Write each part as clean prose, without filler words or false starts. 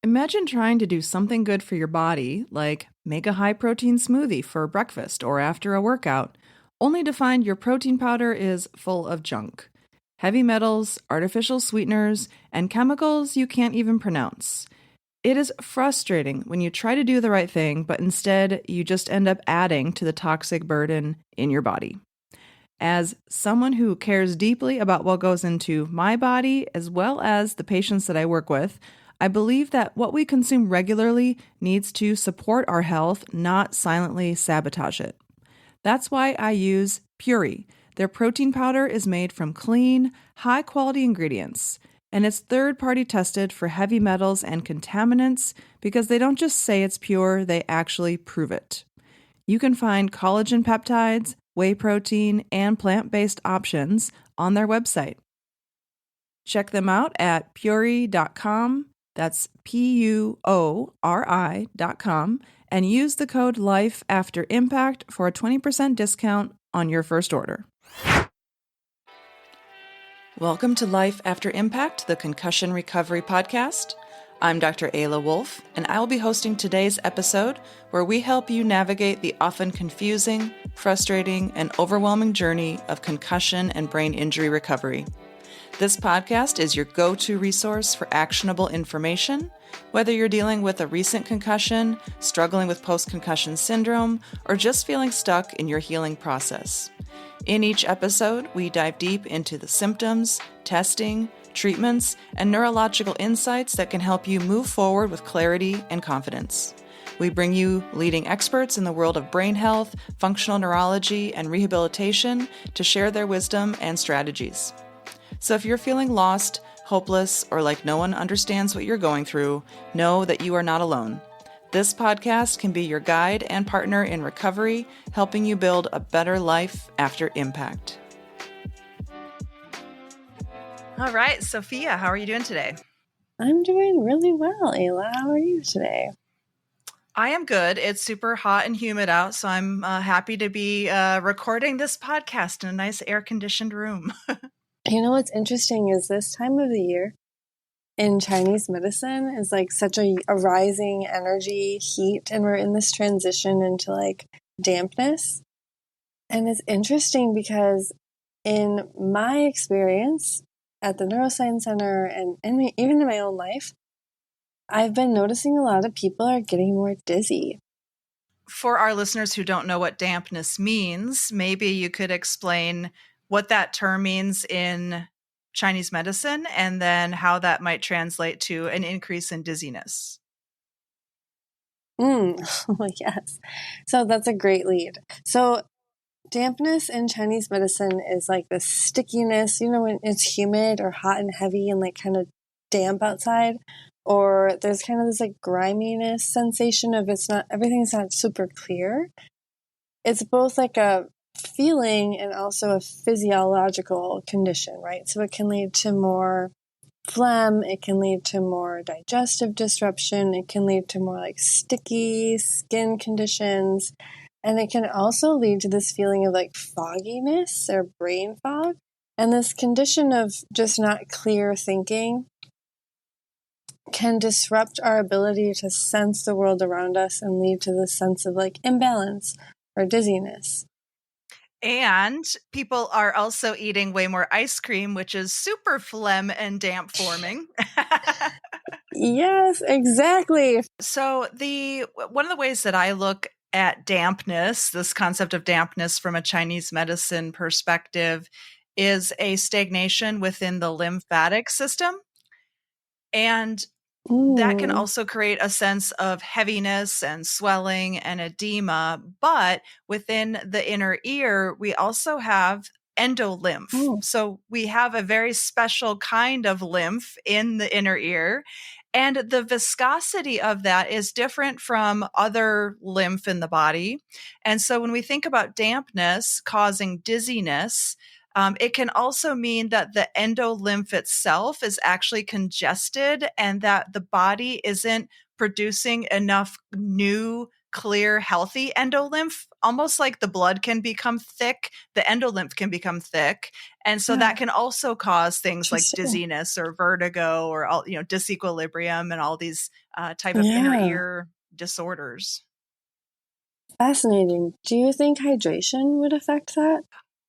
Imagine trying to do something good for your body, like make a high-protein smoothie for breakfast or after a workout, only to find your protein powder is full of junk. Heavy metals, artificial sweeteners, and chemicals you can't even pronounce. It is frustrating when you try to do the right thing, but instead you just end up adding to the toxic burden in your body. As someone who cares deeply about what goes into my body, as well as the patients that I work with, I believe that what we consume regularly needs to support our health, not silently sabotage it. That's why I use Puri. Their protein powder is made from clean, high-quality ingredients, and it's third-party tested for heavy metals and contaminants because they don't just say it's pure, they actually prove it. You can find collagen peptides, whey protein, and plant-based options on their website. Check them out at puri.com, that's PUORI.com, and use the code LIFEAFTERIMPACT for a 20% discount on your first order. Welcome to Life After Impact, the Concussion Recovery Podcast. I'm Dr. Ayla Wolf, and I will be hosting today's episode where we help you navigate the often confusing, frustrating, and overwhelming journey of concussion and brain injury recovery. This podcast is your go-to resource for actionable information, whether you're dealing with a recent concussion, struggling with post-concussion syndrome, or just feeling stuck in your healing process. In each episode, we dive deep into the symptoms, testing, treatments, and neurological insights that can help you move forward with clarity and confidence. We bring you leading experts in the world of brain health, functional neurology, and rehabilitation to share their wisdom and strategies. So if you're feeling lost, hopeless, or like no one understands what you're going through, know that you are not alone. This podcast can be your guide and partner in recovery, helping you build a better life after impact. All right, Sophia, how are you doing today? I'm doing really well, Ayla. How are you today? I am good. It's super hot and humid out, so I'm happy to be recording this podcast in a nice air-conditioned room. You know what's interesting is this time of the year in Chinese medicine is like such a rising energy, heat, and we're in this transition into like dampness. And it's interesting because in my experience at the Neuroscience Center and even in my own life, I've been noticing a lot of people are getting more dizzy. For our listeners who don't know what dampness means, maybe you could explain what that term means in Chinese medicine and then how that might translate to an increase in dizziness. Yes. So that's a great lead. So dampness in Chinese medicine is like the stickiness, when it's humid or hot and heavy and like kind of damp outside, or there's kind of this like griminess sensation of everything's not super clear. It's both like a feeling and also a physiological condition, right? So it can lead to more phlegm, it can lead to more digestive disruption, it can lead to more like sticky skin conditions, and it can also lead to this feeling of like fogginess or brain fog. And this condition of just not clear thinking can disrupt our ability to sense the world around us and lead to this sense of like imbalance or dizziness. And people are also eating way more ice cream, which is super phlegm and damp forming. Yes, exactly. So one of the ways that I look at dampness, this concept of dampness from a Chinese medicine perspective, is a stagnation within the lymphatic system. And that can also create a sense of heaviness and swelling and edema. But within the inner ear, we also have endolymph. So we have a very special kind of lymph in the inner ear. And the viscosity of that is different from other lymph in the body. And so when we think about dampness causing dizziness, it can also mean that the endolymph itself is actually congested and that the body isn't producing enough new clear, healthy endolymph, almost like the blood can become thick, the endolymph can become thick. And so that can also cause things like Interesting. dizziness or vertigo or all, disequilibrium and all these type of inner Yeah. ear disorders. Fascinating. Do you think hydration would affect that?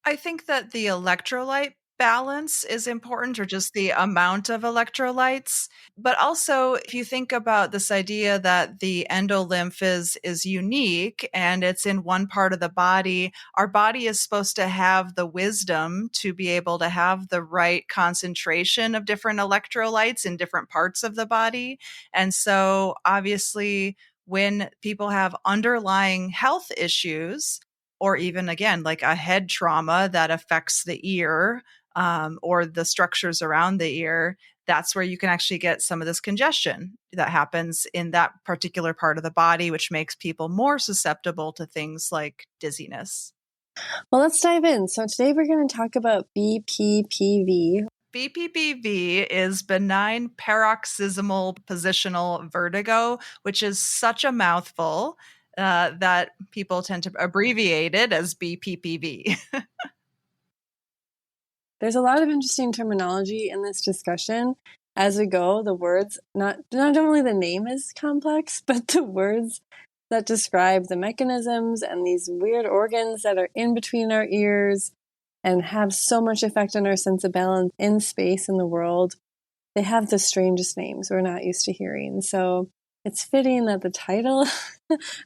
I think that the electrolyte balance is important, or just the amount of electrolytes. But also, if you think about this idea that the endolymph is unique and it's in one part of the body, our body is supposed to have the wisdom to be able to have the right concentration of different electrolytes in different parts of the body. And so obviously, when people have underlying health issues, or even again, like a head trauma that affects the ear, or the structures around the ear, that's where you can actually get some of this congestion that happens in that particular part of the body, which makes people more susceptible to things like dizziness. Well, let's dive in. So today we're going to talk about BPPV. BPPV is benign paroxysmal positional vertigo, which is such a mouthful that people tend to abbreviate it as BPPV. There's a lot of interesting terminology in this discussion. As we go, the words, not only the name is complex, but the words that describe the mechanisms and these weird organs that are in between our ears and have so much effect on our sense of balance in space in the world, they have the strangest names we're not used to hearing. So it's fitting that the title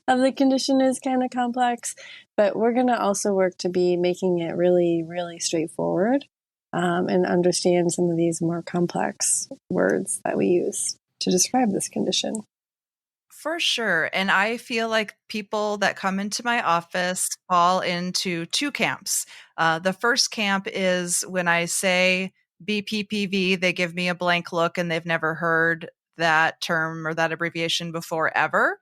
of the condition is kind of complex, but we're going to also work to be making it really, really straightforward, and understand some of these more complex words that we use to describe this condition. For sure. And I feel like people that come into my office fall into two camps. The first camp is when I say BPPV, they give me a blank look and they've never heard that term or that abbreviation before ever.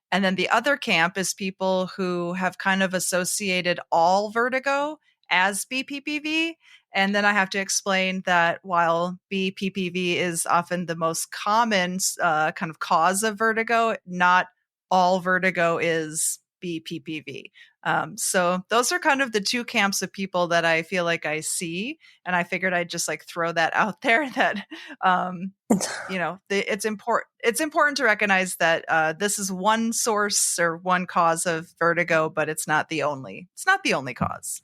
And then the other camp is people who have kind of associated all vertigo as BPPV. And then I have to explain that while BPPV is often the most common kind of cause of vertigo, not all vertigo is BPPV. So those are kind of the two camps of people that I feel like I see. And I figured I'd just like throw that out there that it's important. It's important to recognize that this is one source or one cause of vertigo, but it's not the only. It's not the only cause.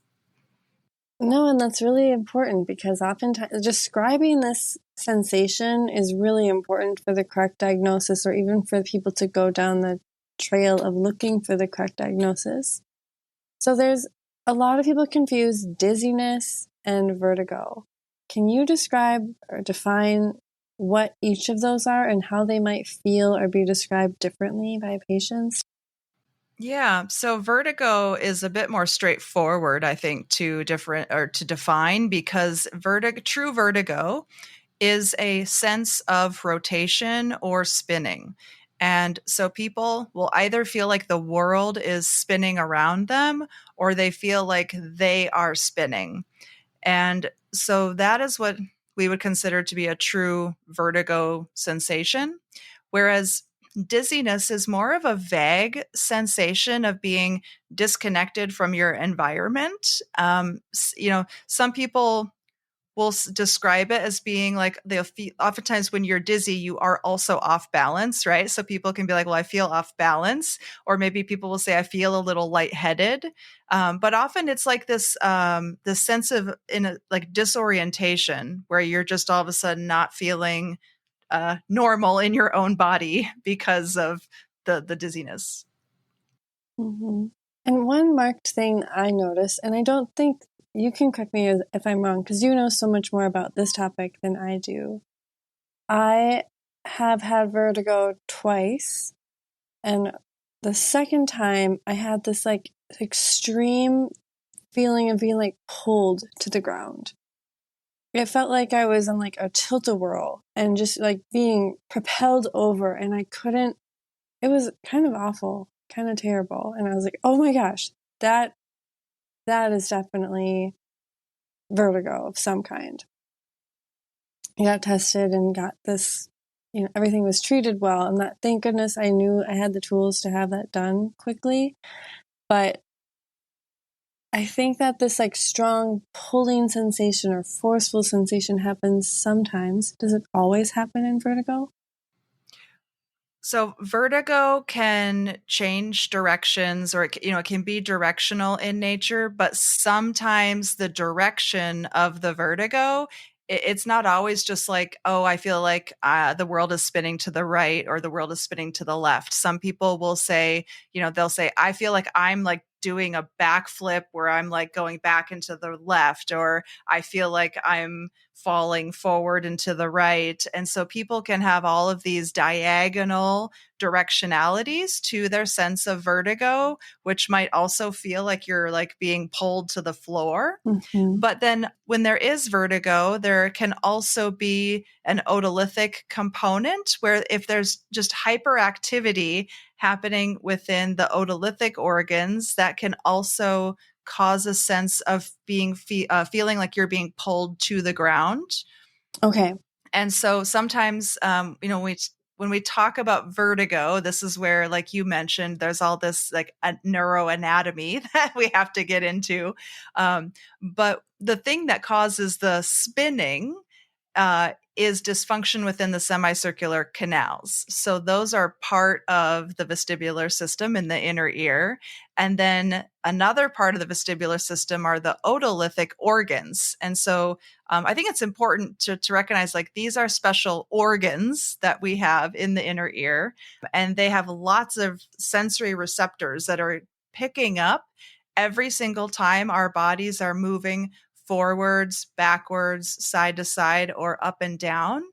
No, and that's really important because oftentimes describing this sensation is really important for the correct diagnosis, or even for people to go down the trail of looking for the correct diagnosis. So there's a lot of people confuse dizziness and vertigo. Can you describe or define what each of those are and how they might feel or be described differently by patients? Yeah, so vertigo is a bit more straightforward, I think, to define, because true vertigo is a sense of rotation or spinning. And so people will either feel like the world is spinning around them, or they feel like they are spinning. And so that is what we would consider to be a true vertigo sensation. Whereas dizziness is more of a vague sensation of being disconnected from your environment. Some people will describe it as being like oftentimes when you're dizzy, you are also off balance, right? So people can be like, well, I feel off balance. Or maybe people will say, I feel a little lightheaded. But often it's like this sense of like disorientation where you're just all of a sudden not feeling normal in your own body because of the dizziness. Mm-hmm. And one marked thing I noticed, and I don't think you can correct me if I'm wrong, because you know so much more about this topic than I do. I have had vertigo twice, and the second time I had this like extreme feeling of being like pulled to the ground. It felt like I was on like a tilt-a-whirl and just like being propelled over, and I couldn't. It was kind of awful, kind of terrible, and I was like, "Oh my gosh, that is definitely vertigo of some kind." I got tested and got this, everything was treated well, and that, thank goodness, I knew I had the tools to have that done quickly. But I think that this like strong pulling sensation or forceful sensation happens sometimes. Does it always happen in vertigo? So vertigo can change directions, or it can be directional in nature, but sometimes the direction of the vertigo, it's not always just like, oh, I feel like the world is spinning to the right or the world is spinning to the left. Some people will say, they'll say, I feel like I'm like doing a backflip where I'm like going back into the left, or I feel like I'm falling forward and to the right. And so people can have all of these diagonal directionalities to their sense of vertigo, which might also feel like you're like being pulled to the floor. Mm-hmm. But then when there is vertigo, there can also be an otolithic component where if there's just hyperactivity happening within the otolithic organs, that can also cause a sense of being feeling like you're being pulled to the ground. Okay. And so sometimes, when we talk about vertigo, this is where, like you mentioned, there's all this like a neuroanatomy that we have to get into. But the thing that causes the spinning is dysfunction within the semicircular canals. So those are part of the vestibular system in the inner ear. And then another part of the vestibular system are the otolithic organs. And so I think it's important to recognize like these are special organs that we have in the inner ear, and they have lots of sensory receptors that are picking up every single time our bodies are moving forwards, backwards, side to side, or up and down.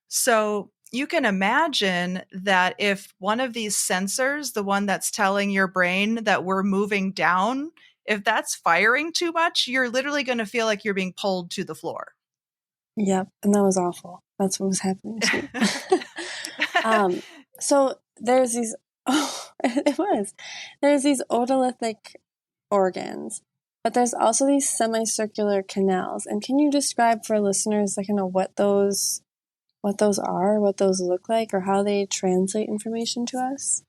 So you can imagine that if one of these sensors, the one that's telling your brain that we're moving down, if that's firing too much, you're literally going to feel like you're being pulled to the floor. Yep. And that was awful. That's what was happening to me. So there's these, there's these otolithic organs, but there's also these semicircular canals. And can you describe for listeners, like, what those are, what those look like, or how they translate information to us?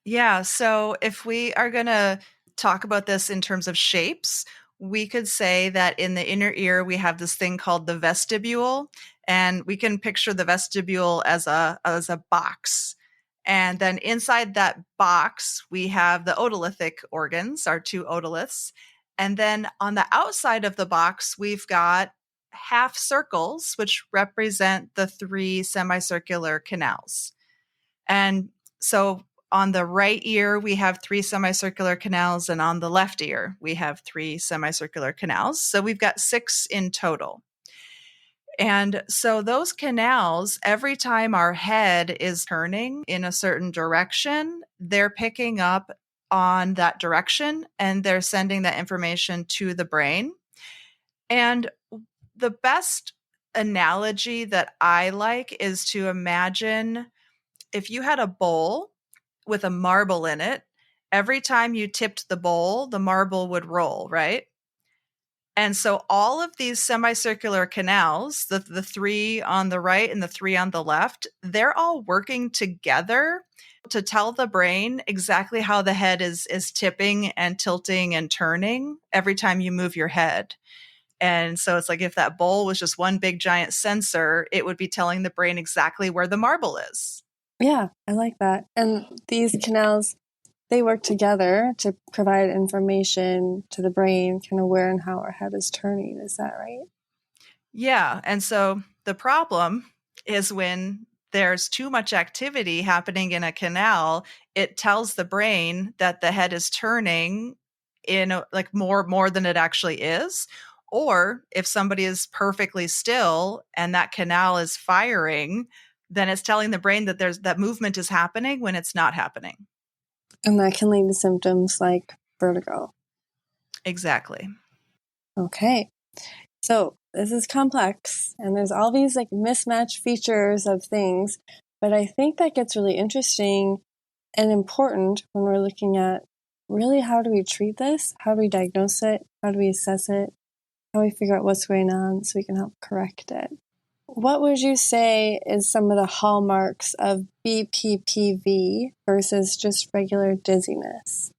Yeah. So if we are going to talk about this in terms of shapes, we could say that in the inner ear, we have this thing called the vestibule, and we can picture the vestibule as a box. And then inside that box, we have the otolithic organs, our two otoliths. And then on the outside of the box, we've got half circles, which represent the three semicircular canals. And so on the right ear, we have three semicircular canals, and on the left ear, we have three semicircular canals. So we've got 6 in total. And so those canals, every time our head is turning in a certain direction, they're picking up on that direction and they're sending that information to the brain. And the best analogy that I like is to imagine if you had a bowl with a marble in it, every time you tipped the bowl, the marble would roll, right? And so all of these semicircular canals, the 3 on the right and the 3 on the left, they're all working together to tell the brain exactly how the head is tipping and tilting and turning every time you move your head. And so it's like if that bowl was just one big giant sensor, it would be telling the brain exactly where the marble is. Yeah, I like that. And these canals, they work together to provide information to the brain, kind of where and how our head is turning. Is that right? Yeah. And so the problem is when there's too much activity happening in a canal, it tells the brain that the head is turning in like more than it actually is. Or if somebody is perfectly still and that canal is firing, then it's telling the brain that there's that movement is happening when it's not happening. And that can lead to symptoms like vertigo. Exactly. Okay. So this is complex, and there's all these like mismatched features of things, but I think that gets really interesting and important when we're looking at really how do we treat this? How do we diagnose it? How do we assess it? How do we figure out what's going on so we can help correct it? what would you say is some of the hallmarks of BPPV versus just regular dizziness?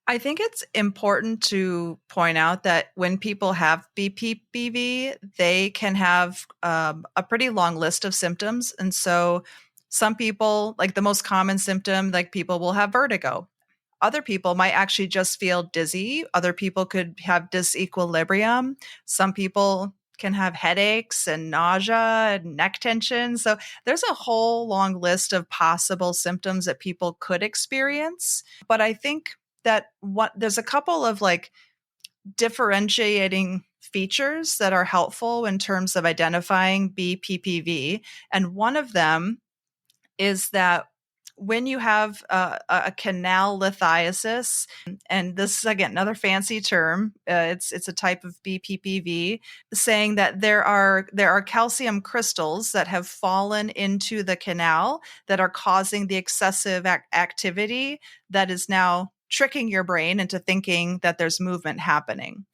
I think it's important to point out that when people have BPPV, they can have a pretty long list of symptoms. And so some people, like the most common symptom, like people will have vertigo. Other people might actually just feel dizzy. Other people could have disequilibrium. Some people can have headaches and nausea and neck tension. So there's a whole long list of possible symptoms that people could experience. But I think that there's a couple of like differentiating features that are helpful in terms of identifying BPPV. And one of them is that when you have a canal lithiasis, and this is again another fancy term, it's a type of BPPV, saying that there are calcium crystals that have fallen into the canal that are causing the excessive activity that is now tricking your brain into thinking that there's movement happening.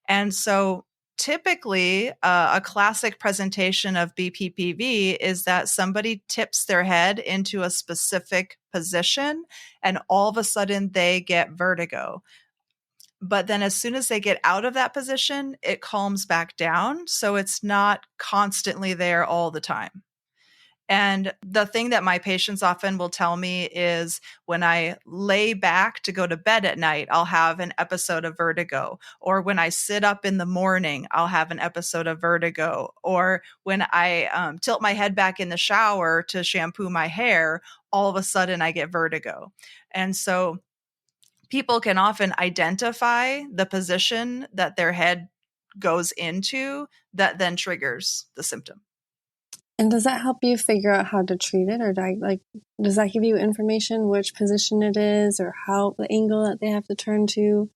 And so typically, a classic presentation of BPPV is that somebody tips their head into a specific position and all of a sudden they get vertigo. But then as soon as they get out of that position, it calms back down. So it's not constantly there all the time. And the thing that my patients often will tell me is when I lay back to go to bed at night, I'll have an episode of vertigo. Or when I sit up in the morning, I'll have an episode of vertigo. Or when I tilt my head back in the shower to shampoo my hair, all of a sudden I get vertigo. And so people can often identify the position that their head goes into that then triggers the symptom. And does that help you figure out how to treat it, or does that give you information which position it is, or how the angle that they have to turn to?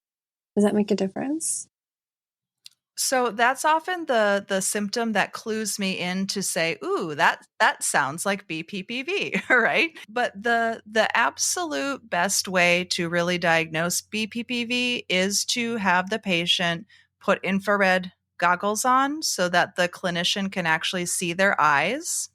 Does that make a difference? So that's often the symptom that clues me in to say, "Ooh, that sounds like BPPV," right? But the absolute best way to really diagnose BPPV is to have the patient put infrared goggles on so that the clinician can actually see their eyes.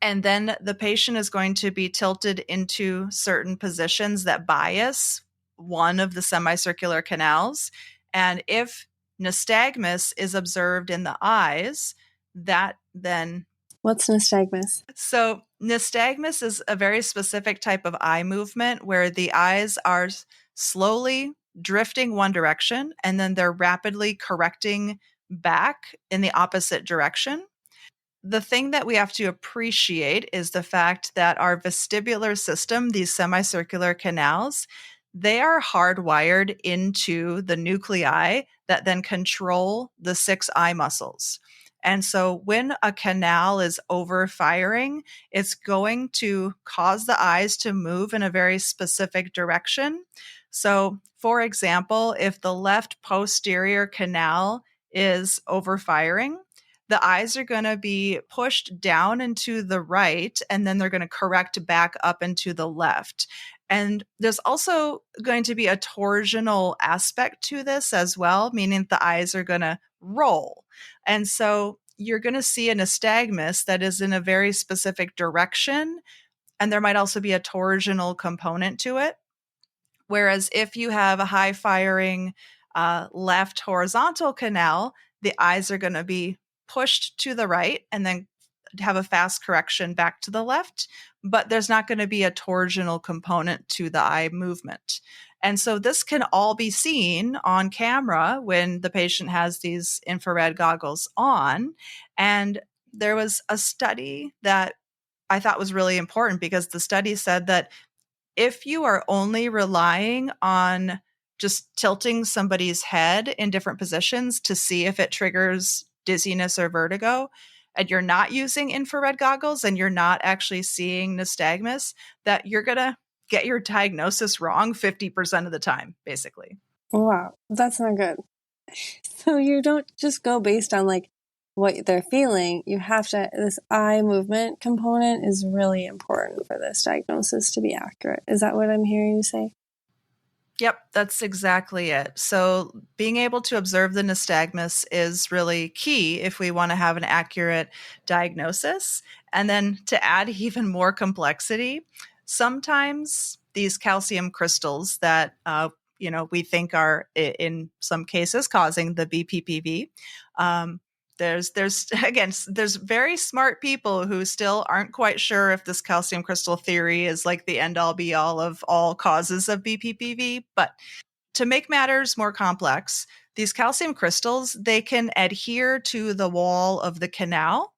And then the patient is going to be tilted into certain positions that bias one of the semicircular canals. And if nystagmus is observed in the eyes, that then. What's nystagmus? So, nystagmus is a very specific type of eye movement where the eyes are slowly drifting one direction and then they're rapidly correcting back in the opposite direction. The thing that we have to appreciate is the fact that our vestibular system, these semicircular canals, they are hardwired into the nuclei that then control the 6 eye muscles. And so when a canal is overfiring, it's going to cause the eyes to move in a very specific direction. So, for example, if the left posterior canal is overfiring, the eyes are going to be pushed down into the right, and then they're going to correct back up into the left. And there's also going to be a torsional aspect to this as well, meaning the eyes are going to roll. And so you're going to see a nystagmus that is in a very specific direction, and there might also be a torsional component to it. Whereas if you have a high firing left horizontal canal, the eyes are going to be pushed to the right and then have a fast correction back to the left, but there's not going to be a torsional component to the eye movement. And so this can all be seen on camera when the patient has these infrared goggles on. And there was a study that I thought was really important because the study said that if you are only relying on just tilting somebody's head in different positions to see if it triggers dizziness or vertigo, and you're not using infrared goggles and you're not actually seeing nystagmus, that you're going to get your diagnosis wrong 50% of the time, basically. Wow, that's not good. So you don't just go based on like what they're feeling. You have to, this eye movement component is really important for this diagnosis to be accurate. Is that what I'm hearing you say? Yep, that's exactly it. So, being able to observe the nystagmus is really key if we want to have an accurate diagnosis. And then to add even more complexity, sometimes these calcium crystals that we think are in some cases causing the BPPV. There's again, there's very smart people who still aren't quite sure if this calcium crystal theory is like the end all be all of all causes of BPPV. But to make matters more complex, these calcium crystals, they can adhere to the wall of the canal.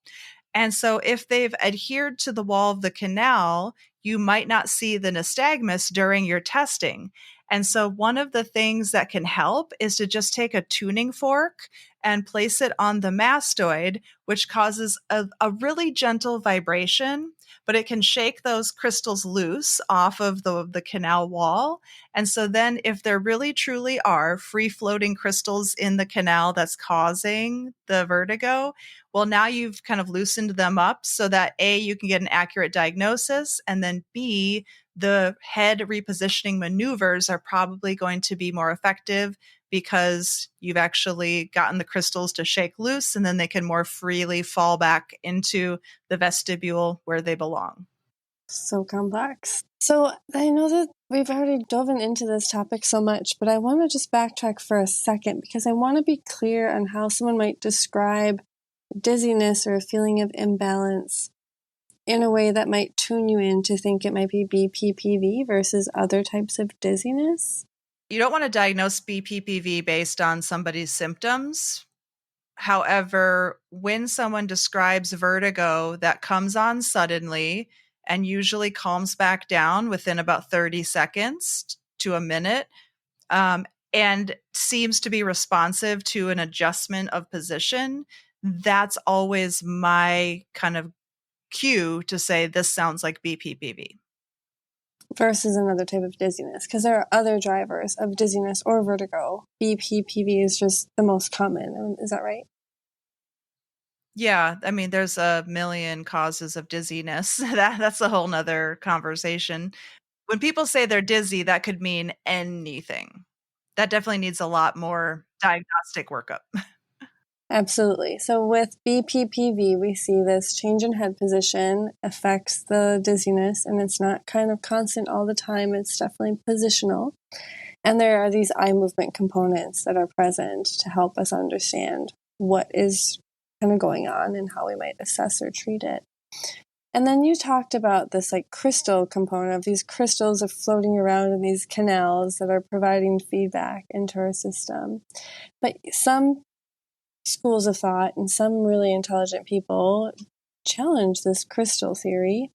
And so if they've adhered to the wall of the canal, you might not see the nystagmus during your testing. And so one of the things that can help is to just take a tuning fork and place it on the mastoid, which causes a really gentle vibration, but it can shake those crystals loose off of the canal wall. And so then if there really truly are free floating crystals in the canal that's causing the vertigo, well, now you've kind of loosened them up so that A, you can get an accurate diagnosis, and then B, the head repositioning maneuvers are probably going to be more effective because you've actually gotten the crystals to shake loose and then they can more freely fall back into the vestibule where they belong. So complex. So I know that we've already dove into this topic so much, but I want to just backtrack for a second because I want to be clear on how someone might describe dizziness or a feeling of imbalance in a way that might tune you in to think it might be BPPV versus other types of dizziness. You don't want to diagnose BPPV based on somebody's symptoms. However, when someone describes vertigo that comes on suddenly and usually calms back down within about 30 seconds to a minute, and seems to be responsive to an adjustment of position, that's always my kind of cue to say this sounds like BPPV. Versus another type of dizziness, because there are other drivers of dizziness or vertigo. BPPV is just the most common. Is that right? Yeah, I mean, there's a million causes of dizziness. That's a whole nother conversation. When people say they're dizzy, that could mean anything. That definitely needs a lot more diagnostic workup. Absolutely. So with BPPV, we see this change in head position affects the dizziness, and it's not kind of constant all the time. It's definitely positional. And there are these eye movement components that are present to help us understand what is kind of going on and how we might assess or treat it. And then you talked about this like crystal component of these crystals are floating around in these canals that are providing feedback into our system. But some schools of thought and some really intelligent people challenge this crystal theory.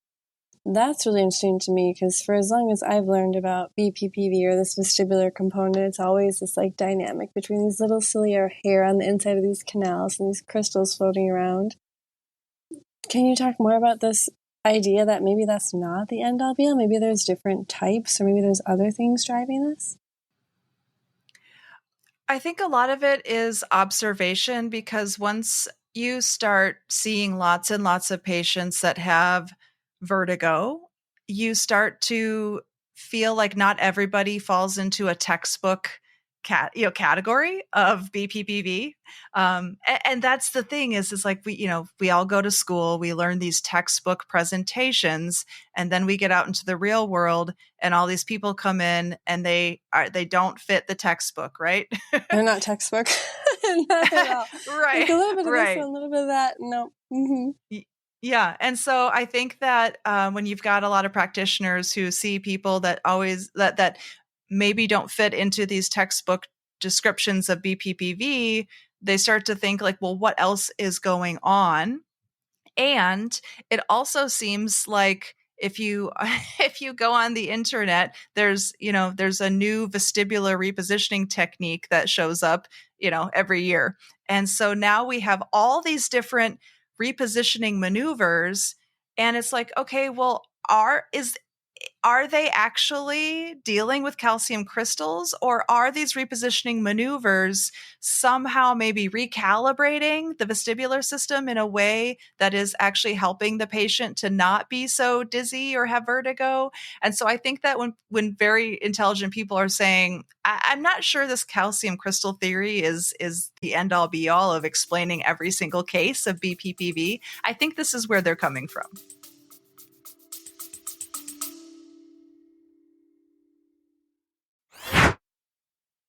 That's really interesting to me because for as long as I've learned about BPPV or this vestibular component, it's always this like dynamic between these little ciliary hair on the inside of these canals and these crystals floating around. Can you talk more about this idea that maybe that's not the end all be all? Maybe there's different types or maybe there's other things driving this? I think a lot of it is observation because once you start seeing lots and lots of patients that have vertigo, you start to feel like not everybody falls into a textbook category of BPPV. And that's the thing is like we all go to school, we learn these textbook presentations, and then we get out into the real world and all these people come in and they don't fit the textbook, right? They're not textbook. Not at all. Right. Like a little bit of Right. this one, a little bit of that. No. Mm-hmm. Yeah. And so I think that when you've got a lot of practitioners who see people that always that maybe don't fit into these textbook descriptions of BPPV, they start to think like, well, what else is going on? And it also seems like if you if you go on the internet, there's a new vestibular repositioning technique that shows up, every year. And so now we have all these different repositioning maneuvers, and it's like, okay, well, are they actually dealing with calcium crystals, or are these repositioning maneuvers somehow maybe recalibrating the vestibular system in a way that is actually helping the patient to not be so dizzy or have vertigo? And so I think that when very intelligent people are saying, I'm not sure this calcium crystal theory is the end all be all of explaining every single case of BPPV, I think this is where they're coming from.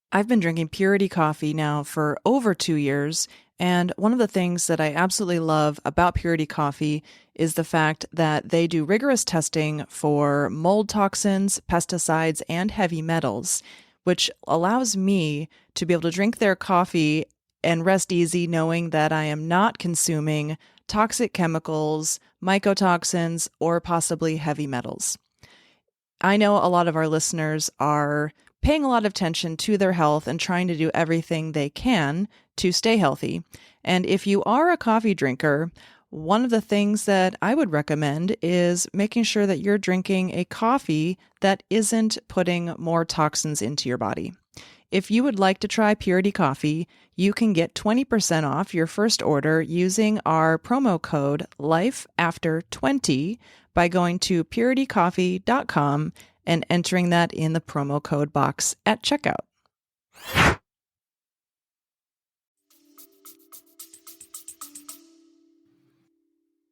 I've been drinking Purity coffee now for over 2 years, and one of the things that I absolutely love about Purity coffee is the fact that they do rigorous testing for mold toxins, pesticides, and heavy metals, which allows me to be able to drink their coffee and rest easy knowing that I am not consuming toxic chemicals, mycotoxins, or possibly heavy metals. I know a lot of our listeners are paying a lot of attention to their health and trying to do everything they can to stay healthy. And if you are a coffee drinker, one of the things that I would recommend is making sure that you're drinking a coffee that isn't putting more toxins into your body. If you would like to try Purity Coffee, you can get 20% off your first order using our promo code LIFEAFTER20 by going to puritycoffee.com and entering that in the promo code box at checkout.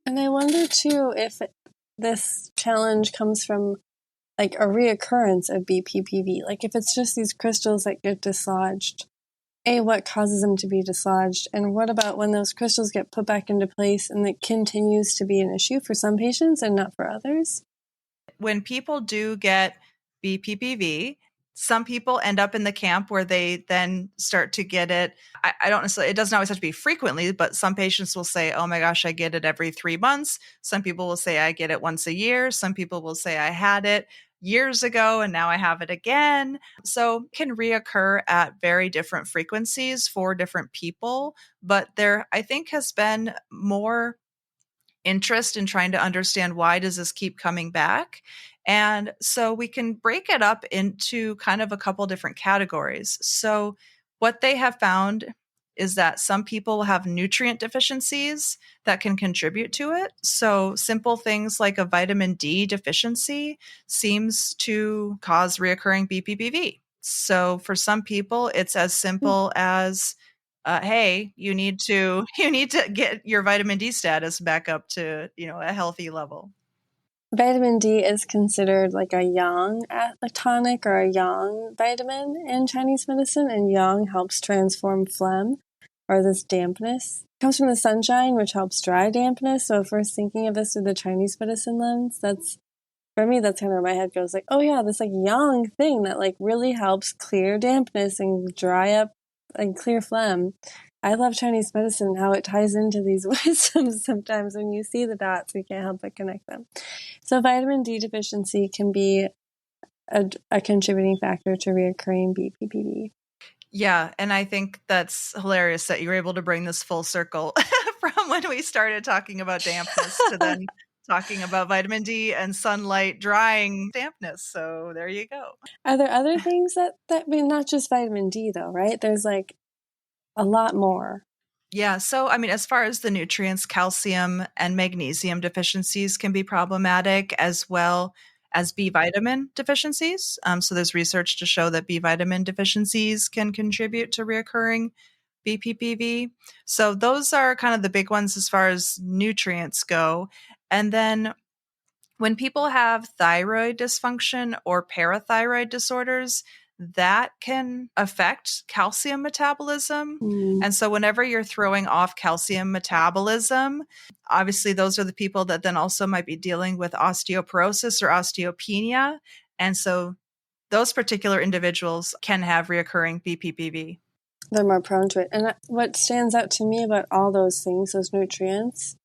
And I wonder too if this challenge comes from like a reoccurrence of BPPV. Like if it's just these crystals that get dislodged, what causes them to be dislodged? And what about when those crystals get put back into place and it continues to be an issue for some patients and not for others? When people do get BPPV, some people end up in the camp where they then start to get it. I don't necessarily, it doesn't always have to be frequently, but some patients will say, oh my gosh, I get it every 3 months. Some people will say I get it once a year. Some people will say I had it years ago and now I have it again. So it can reoccur at very different frequencies for different people. But there, I think, has been more interest in trying to understand why does this keep coming back. And so we can break it up into kind of a couple different categories. So what they have found is that some people have nutrient deficiencies that can contribute to it. So simple things like a vitamin D deficiency seems to cause reoccurring BPPV. So for some people, it's as simple as hey, you need to get your vitamin D status back up to, a healthy level. Vitamin D is considered like a yang tonic or a yang vitamin in Chinese medicine, and yang helps transform phlegm or this dampness. It comes from the sunshine, which helps dry dampness. So if we're thinking of this through the Chinese medicine lens, for me, that's kind of where my head goes like, oh yeah, this like yang thing that like really helps clear dampness and dry up and clear phlegm. I love Chinese medicine and how it ties into these wisdoms sometimes. When you see the dots, you can't help but connect them. So vitamin D deficiency can be a contributing factor to reoccurring BPPV. Yeah, and I think that's hilarious that you were able to bring this full circle from when we started talking about dampness to then talking about vitamin D and sunlight drying dampness. So there you go. Are there other things that I mean, not just vitamin D though, right? There's like a lot more. Yeah. So, I mean, as far as the nutrients, calcium and magnesium deficiencies can be problematic, as well as B vitamin deficiencies. So, there's research to show that B vitamin deficiencies can contribute to reoccurring BPPV. So, those are kind of the big ones as far as nutrients go. And then when people have thyroid dysfunction or parathyroid disorders, that can affect calcium metabolism. And so, whenever you're throwing off calcium metabolism, obviously, those are the people that then also might be dealing with osteoporosis or osteopenia. And so, those particular individuals can have reoccurring BPPV. They're more prone to it. And what stands out to me about all those things, those nutrients,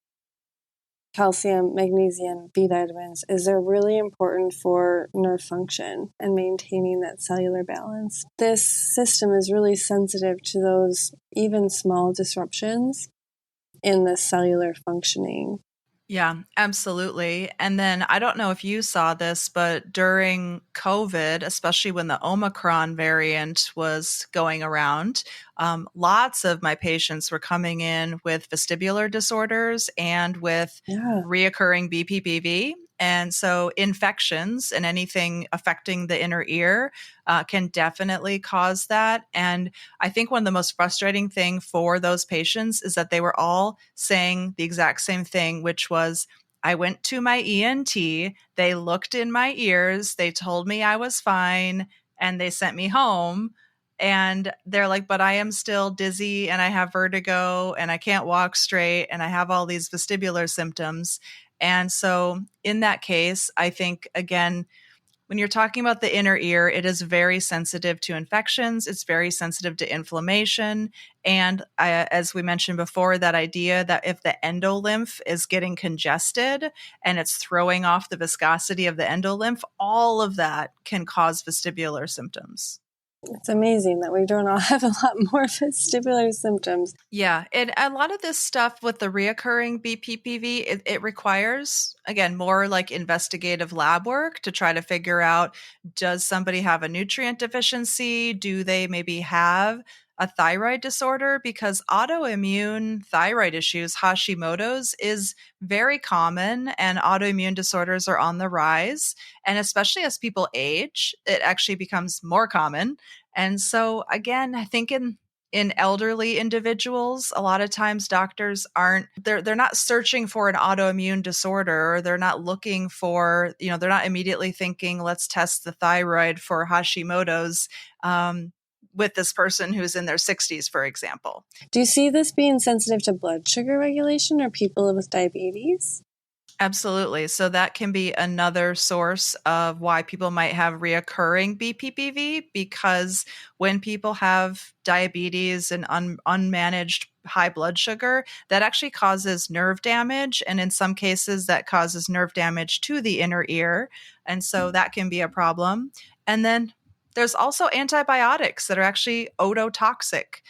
calcium, magnesium, B vitamins, is they're really important for nerve function and maintaining that cellular balance. This system is really sensitive to those even small disruptions in the cellular functioning. Yeah, absolutely. And then I don't know if you saw this, but during COVID, especially when the Omicron variant was going around, lots of my patients were coming in with vestibular disorders and with Yeah. reoccurring BPPV. And so infections and anything affecting the inner ear can definitely cause that. And I think one of the most frustrating thing for those patients is that they were all saying the exact same thing, which was, I went to my ENT, they looked in my ears, they told me I was fine, and they sent me home. And they're like, but I am still dizzy and I have vertigo and I can't walk straight and I have all these vestibular symptoms. And so, in that case, I think, again, when you're talking about the inner ear, it is very sensitive to infections. It's very sensitive to inflammation. And as we mentioned before, that idea that if the endolymph is getting congested and it's throwing off the viscosity of the endolymph, all of that can cause vestibular symptoms. It's amazing that we don't all have a lot more vestibular symptoms. Yeah, and a lot of this stuff with the reoccurring BPPV, it requires, again, more like investigative lab work to try to figure out, does somebody have a nutrient deficiency? Do they maybe have a thyroid disorder? Because autoimmune thyroid issues, Hashimoto's, is very common, and autoimmune disorders are on the rise. And especially as people age, it actually becomes more common. And so, again, I think in elderly individuals, a lot of times doctors aren't, they're not searching for an autoimmune disorder, or they're not looking for, they're not immediately thinking, let's test the thyroid for Hashimoto's with this person who's in their 60s, for example. Do you see this being sensitive to blood sugar regulation or people with diabetes? Absolutely. So that can be another source of why people might have reoccurring BPPV, because when people have diabetes and unmanaged high blood sugar, that actually causes nerve damage. And in some cases, that causes nerve damage to the inner ear. And so that can be a problem. And then there's also antibiotics that are actually ototoxic.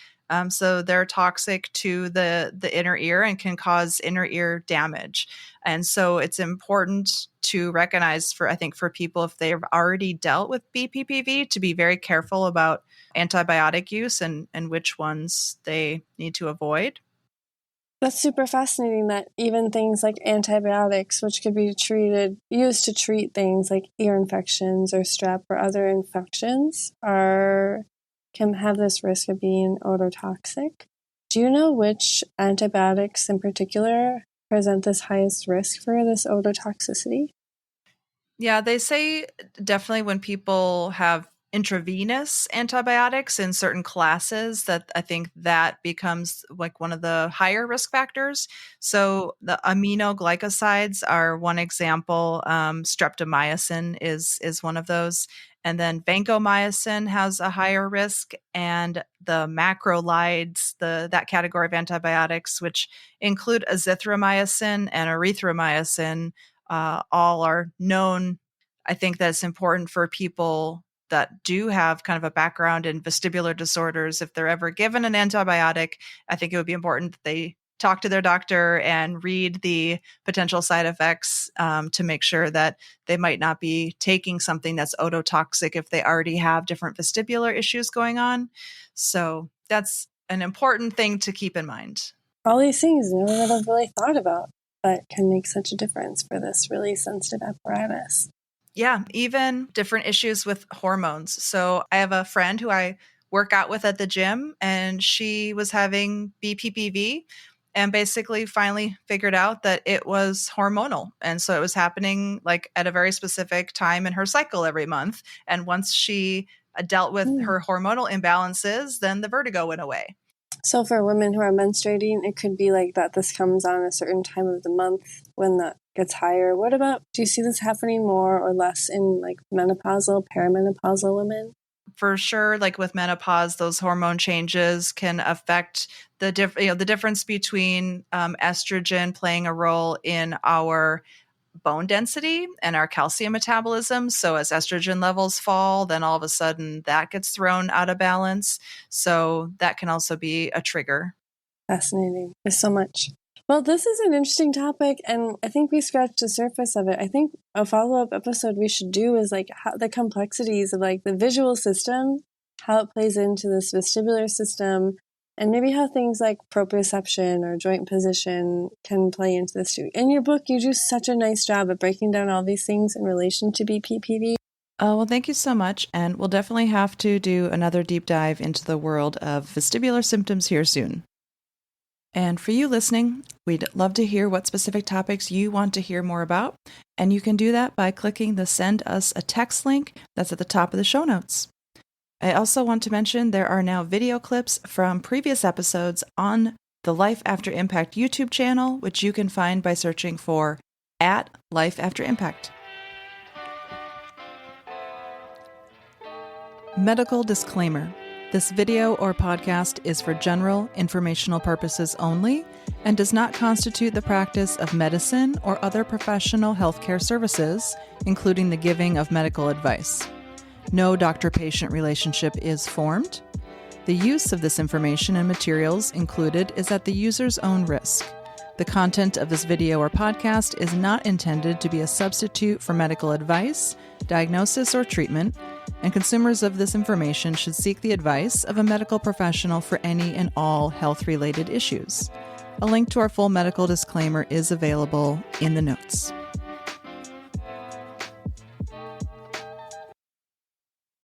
So they're toxic to the inner ear and can cause inner ear damage. And so it's important to recognize, for, I think, for people, if they've already dealt with BPPV, to be very careful about antibiotic use and which ones they need to avoid. That's super fascinating that even things like antibiotics, which could be used to treat things like ear infections or strep or other infections, can have this risk of being ototoxic. Do you know which antibiotics in particular present this highest risk for this ototoxicity? Yeah, they say definitely when people have intravenous antibiotics in certain classes, that I think that becomes like one of the higher risk factors. So the aminoglycosides are one example. Streptomycin is one of those. And then vancomycin has a higher risk, and the macrolides, that category of antibiotics, which include azithromycin and erythromycin, all are known. I think that it's important for people that do have kind of a background in vestibular disorders, if they're ever given an antibiotic, I think it would be important that they talk to their doctor and read the potential side effects, to make sure that they might not be taking something that's ototoxic if they already have different vestibular issues going on. So that's an important thing to keep in mind. All these things I never would have really thought about, but can make such a difference for this really sensitive apparatus. Yeah, even different issues with hormones. So I have a friend who I work out with at the gym, and she was having BPPV and basically finally figured out that it was hormonal. And so it was happening like at a very specific time in her cycle every month. And once she dealt with her hormonal imbalances, then the vertigo went away. So for women who are menstruating, it could be like that this comes on a certain time of the month when that gets higher. What about, do you see this happening more or less in like menopausal, perimenopausal women? For sure, like with menopause, those hormone changes can affect the the difference between estrogen playing a role in our bone density and our calcium metabolism. So as estrogen levels fall, then all of a sudden that gets thrown out of balance. So that can also be a trigger. Fascinating. There's so much. Well, this is an interesting topic, and I think we scratched the surface of it. I think a follow-up episode we should do is like how the complexities of like the visual system, how it plays into this vestibular system, and maybe how things like proprioception or joint position can play into this too. In your book, you do such a nice job of breaking down all these things in relation to BPPV. Oh, well, thank you so much. And we'll definitely have to do another deep dive into the world of vestibular symptoms here soon. And for you listening, we'd love to hear what specific topics you want to hear more about. And you can do that by clicking the Send Us a Text link that's at the top of the show notes. I also want to mention there are now video clips from previous episodes on the Life After Impact YouTube channel, which you can find by searching for @LifeAfterImpact. Medical disclaimer. This video or podcast is for general informational purposes only and does not constitute the practice of medicine or other professional healthcare services, including the giving of medical advice. No doctor-patient relationship is formed. The use of this information and materials included is at the user's own risk. The content of this video or podcast is not intended to be a substitute for medical advice, diagnosis, or treatment, and consumers of this information should seek the advice of a medical professional for any and all health-related issues. A link to our full medical disclaimer is available in the notes.